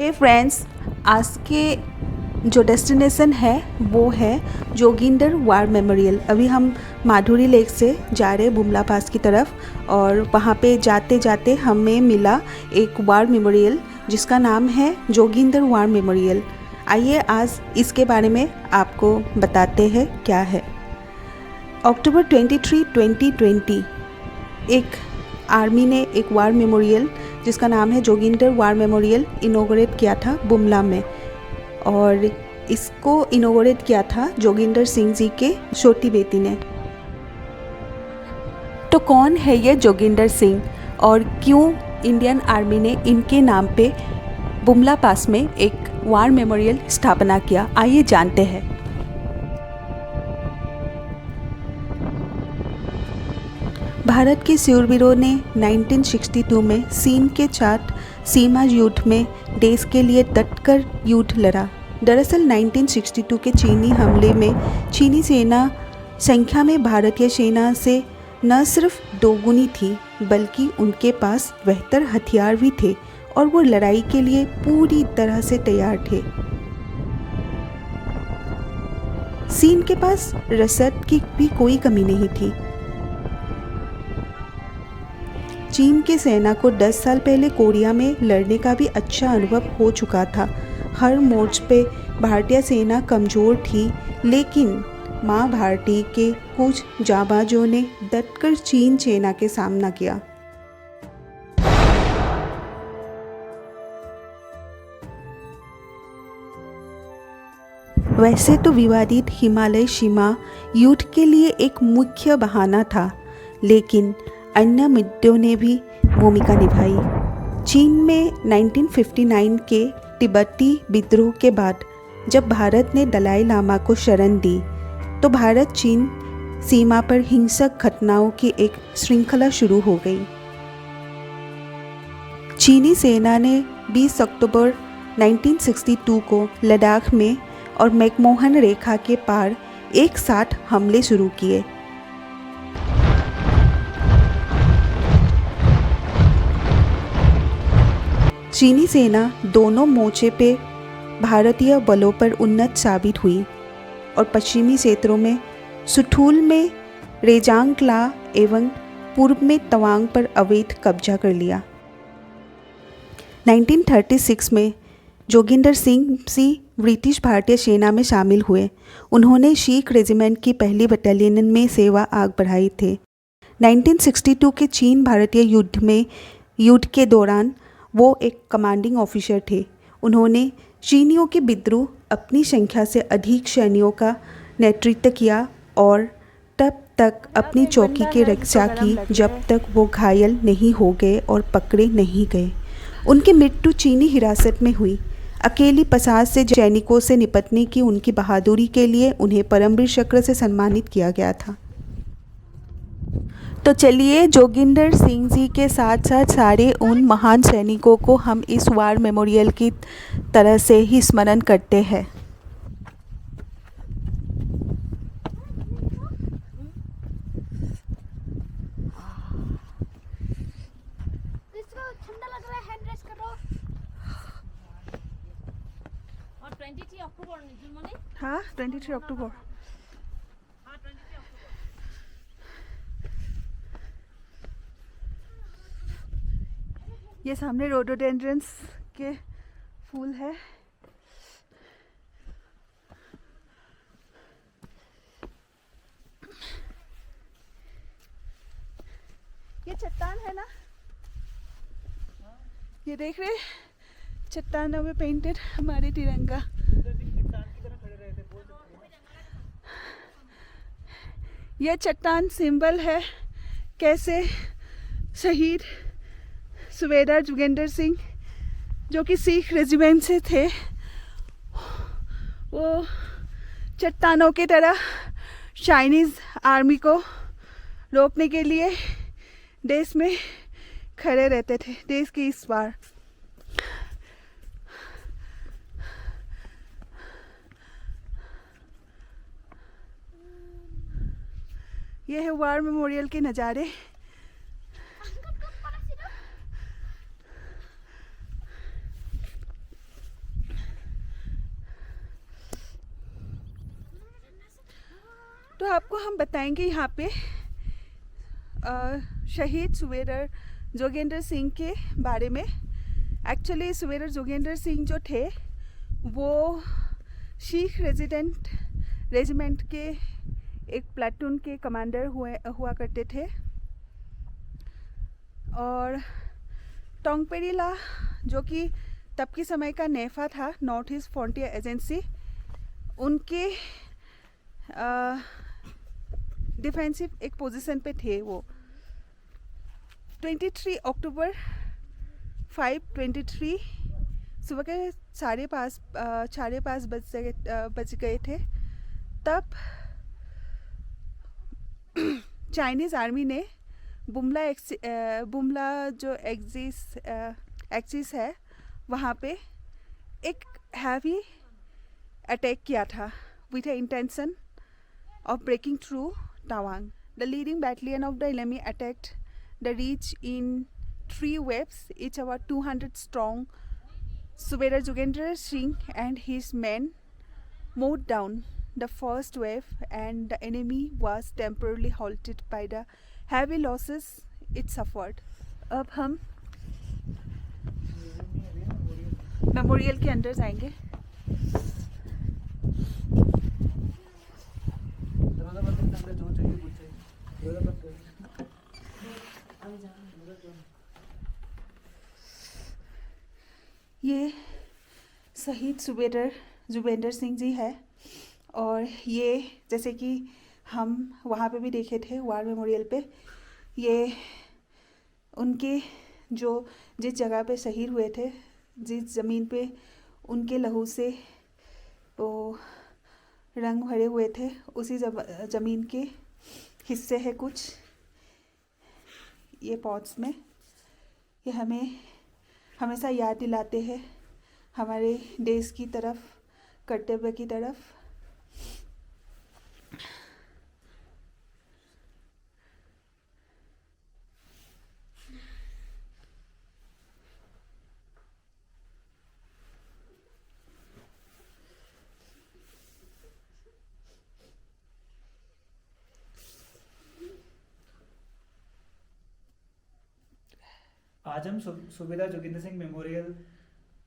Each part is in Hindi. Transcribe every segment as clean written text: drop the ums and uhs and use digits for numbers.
हे फ्रेंड्स, आज के जो डेस्टिनेशन है वो है जोगिंदर वार मेमोरियल। अभी हम माधुरी लेक से जा रहे हैं बुमला पास की तरफ और वहाँ पे जाते जाते हमें मिला एक वार मेमोरियल जिसका नाम है जोगिंदर वार मेमोरियल। आइए आज इसके बारे में आपको बताते हैं क्या है। अक्टूबर 23, 2020 एक आर्मी ने एक वार मेमोरियल जिसका नाम है जोगिंदर वार मेमोरियल इनॉग्रेट किया था बुमला में, और इसको इनॉग्रेट किया था जोगिंदर सिंह जी के छोटी बेटी ने। तो कौन है ये जोगिंदर सिंह और क्यों इंडियन आर्मी ने इनके नाम पे बुमला पास में एक वार मेमोरियल स्थापना किया, आइए जानते हैं। भारत के शूरवीरों ने 1962 में चीन के साथ सीमा युद्ध में देश के लिए डटकर युद्ध लड़ा। दरअसल 1962 के चीनी हमले में चीनी सेना संख्या में भारतीय सेना से न सिर्फ दोगुनी थी बल्कि उनके पास बेहतर हथियार भी थे और वो लड़ाई के लिए पूरी तरह से तैयार थे। चीन के पास रसद की भी कोई कमी नहीं थी। चीन की सेना को 10 साल पहले कोरिया में लड़ने का भी अच्छा अनुभव हो चुका था। हर मोर्चे पे भारतीय सेना कमज़ोर थी, लेकिन माँ भारती के कुछ जाबाजों ने डटकर चीन सेना के सामना किया। वैसे तो विवादित हिमालय सीमा युद्ध के लिए एक मुख्य बहाना था, लेकिन अन्य मुद्दों ने भी भूमिका निभाई। चीन में 1959 के तिब्बती विद्रोह के बाद जब भारत ने दलाई लामा को शरण दी तो भारत चीन सीमा पर हिंसक घटनाओं की एक श्रृंखला शुरू हो गई। चीनी सेना ने 20 अक्टूबर 1962 को लद्दाख में और मैकमोहन रेखा के पार एक साथ हमले शुरू किए। चीनी सेना दोनों मोर्चे पे भारतीय बलों पर उन्नत साबित हुई और पश्चिमी क्षेत्रों में सुथूल में रेजांगला एवं पूर्व में तवांग पर अवैध कब्जा कर लिया। 1936 में जोगिंदर सिंह ब्रिटिश भारतीय सेना में शामिल हुए। उन्होंने सिख रेजिमेंट की पहली बटालियन में सेवा आग बढ़ाई थे। 1962 के चीन भारतीय युद्ध के दौरान वो एक कमांडिंग ऑफिसर थे। उन्होंने चीनियों के विद्रोह अपनी संख्या से अधिक सैनिकों का नेतृत्व किया और तब तक अपनी चौकी की रक्षा की जब तक वो घायल नहीं हो गए और पकड़े नहीं गए। उनकी मृत्यु चीनी हिरासत में हुई। अकेली 50 से सैनिकों से निपटने की उनकी बहादुरी के लिए उन्हें परमवीर चक्र से सम्मानित किया गया था। तो चलिए जोगिंदर सिंह जी के साथ साथ सारे उन महान सैनिकों को हम इस वार मेमोरियल की तरह से ही स्मरण करते हैं। ठंडा लग रहा है, हैंड रेस्ट करो। और 23 अक्टूबर हाँ, 23 अक्टूबर। ये सामने रोडोडेंड्रंस के फूल है। ये चट्टान है ना, ये देख रहे चट्टानों में पेंटेड हमारे तिरंगा। यह चट्टान सिंबल है कैसे शहीद सूबेदार जोगिंदर सिंह जो कि सिख रेजिमेंट से थे, वो चट्टानों की तरह चाइनीज़ आर्मी को रोकने के लिए देश में खड़े रहते थे। देश की इस बार यह है वार मेमोरियल के नज़ारे। तो आपको हम बताएंगे यहाँ पे शहीद सूबेदार जोगेंद्र सिंह के बारे में। एक्चुअली सूबेदार जोगेंद्र सिंह जो थे वो सिख रेजिमेंट के एक प्लाटून के कमांडर हुआ करते थे और टोंगपेरीला जो कि तब के समय का नेफा था, नॉर्थ ईस्ट फ्रंटियर एजेंसी, उनके डिफेंसिव एक पोजीशन पे थे वो। 23 अक्टूबर 5:23 सुबह के 5:30 बज गए थे। तब चाइनीज़ आर्मी ने बुमला जो एक्सिस है वहाँ पे एक हैवी अटैक किया था with the intention of breaking through Tawang. The leading battalion of the enemy attacked the ridge in 3 waves, each about 200 strong. Subedar Jogendra Singh and his men moved down the first wave and the enemy was temporarily halted by the heavy losses it suffered. अब हम मेमोरियल के अंदर जाएंगे। ये शहीद सूबेदार जोगेंद्र सिंह जी है और ये जैसे कि हम वहाँ पे भी देखे थे वार मेमोरियल पे, ये उनके जो जिस जगह पे शहीद हुए थे, जिस ज़मीन पे उनके लहू से वो रंग भरे हुए थे, उसी ज़मीन के हिस्से है कुछ ये पॉट्स में। ये हमें हमेशा याद दिलाते हैं हमारे देश की तरफ, कर्तव्य की तरफ। आज हम सूबेदार जोगिंदर सिंह मेमोरियल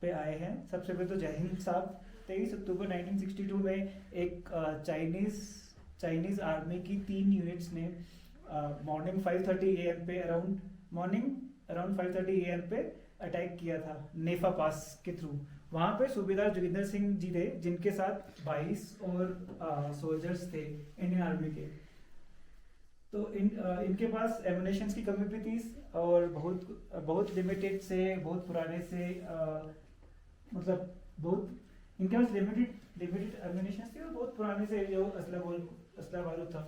पे आए हैं। सबसे पहले तो जय हिंद साहब। 23 अक्टूबर 1962 में एक चाइनीज़ आर्मी की 3 यूनिट्स ने मॉर्निंग 5:30 AM पे अराउंड 5:30 AM पे अटैक किया था नेफा पास के थ्रू। वहाँ पे सूबेदार जोगिंदर सिंह जी थे जिनके साथ 22 और सोल्जर्स थे इंडियन आर्मी के। तो इनके पास एमुनेशन की कमी भी थी और बहुत लिमिटेड से, बहुत पुराने से मतलब बहुत इनके पास लिमिटेड एमुनेशन थी और बहुत पुराने से जो असला बारूद था।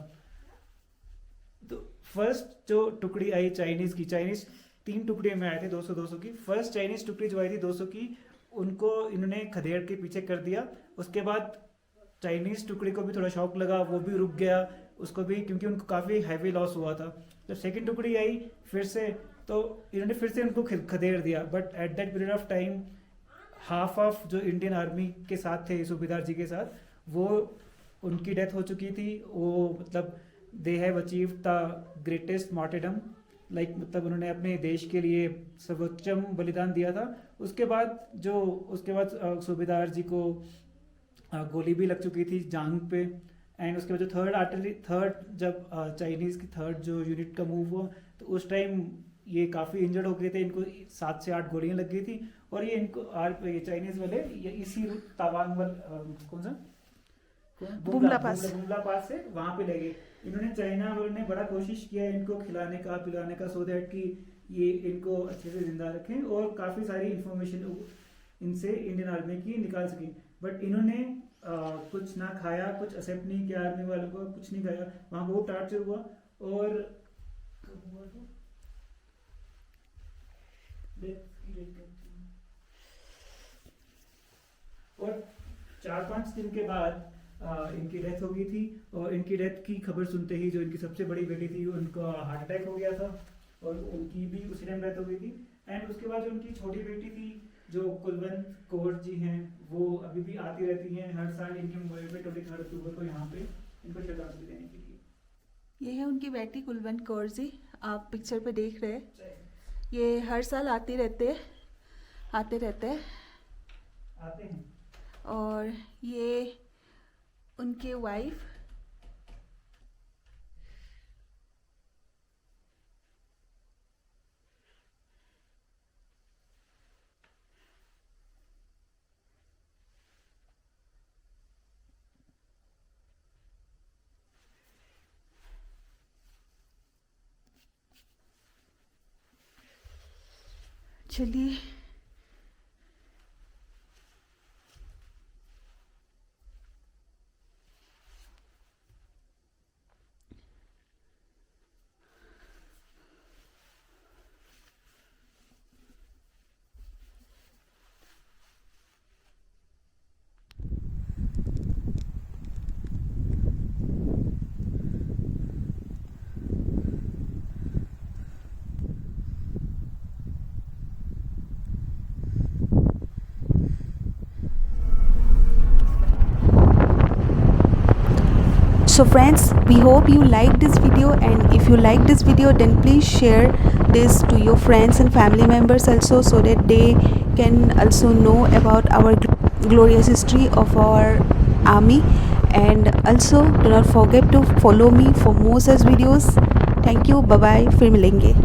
तो फर्स्ट जो टुकड़ी आई चाइनीज़ 3 टुकड़ी में आए थे 200 की। फर्स्ट चाइनीज़ टुकड़ी जो आई थी 200 की, उनको इन्होंने खदेड़ के पीछे कर दिया। उसके बाद चाइनीज़ टुकड़ी को भी थोड़ा शॉक लगा, वो भी रुक गया उसको भी, क्योंकि उनको काफ़ी हैवी लॉस हुआ था। जब सेकंड टुकड़ी आई फिर से, तो इन्होंने फिर से उनको खदेड़ दिया। But at that period of time half of जो इंडियन आर्मी के साथ थे सूबेदार जी के साथ, वो उनकी डेथ हो चुकी थी। वो मतलब they have achieve the greatest martyrdom, like मतलब उन्होंने अपने देश के लिए सर्वोच्चम बलिदान दिया था। उसके बाद सूबेदार जी को गोली भी लग चुकी थी जांग पे। एंड उसके बाद जो जब चाइनीज़ की थर्ड जो यूनिट का मूव हुआ, तो उस टाइम ये काफ़ी इंजर्ड हो गए थे। इनको 7 से 8 गोलियां लग गई थी और ये ये चाइनीज़ वाले ये इसी तवांग कौन सा बुमला पास से वहाँ पे लगे। इन्होंने चाइना वालों ने बड़ा कोशिश किया इनको खिलाने का पिलाने का, सो दैट कि ये इनको अच्छे से जिंदा रखें और काफ़ी सारी इंफॉर्मेशन इनसे इंडियन आर्मी की निकाल सकें। बट इन्होंने कुछ ना खाया, कुछ एक्सेप्ट नहीं किया आर्मी वालों को, कुछ नहीं खाया। वहाँ बहुत टार्चर हुआ और 4-5 दिन के बाद इनकी डेथ हो गई थी। और इनकी डेथ की खबर सुनते ही जो इनकी सबसे बड़ी बेटी थी उनका हार्ट अटैक हो गया था और उनकी भी उसी टाइम डेथ हो गई थी। एंड उसके बाद जो उनकी छोटी बेटी थी जो कुलवंत कौर जी हैं, वो अभी भी आती रहती हैं हर साल इनके मोबाइल पे 23 अक्टूबर को यहाँ पे इनको श्रद्धांजलि देने के लिए। ये है उनकी बेटी कुलवंत कौर जी, आप पिक्चर पे देख रहे हैं। जय ये हर साल आते रहते हैं। आते हैं। और ये उनके वाइफ चलिए So friends, we hope you like this video, and if you like this video then please share this to your friends and family members also, so that they can also know about our glorious history of our army. And also do not forget to follow me for more such videos. Thank you, bye bye, फिर मिलेंगे.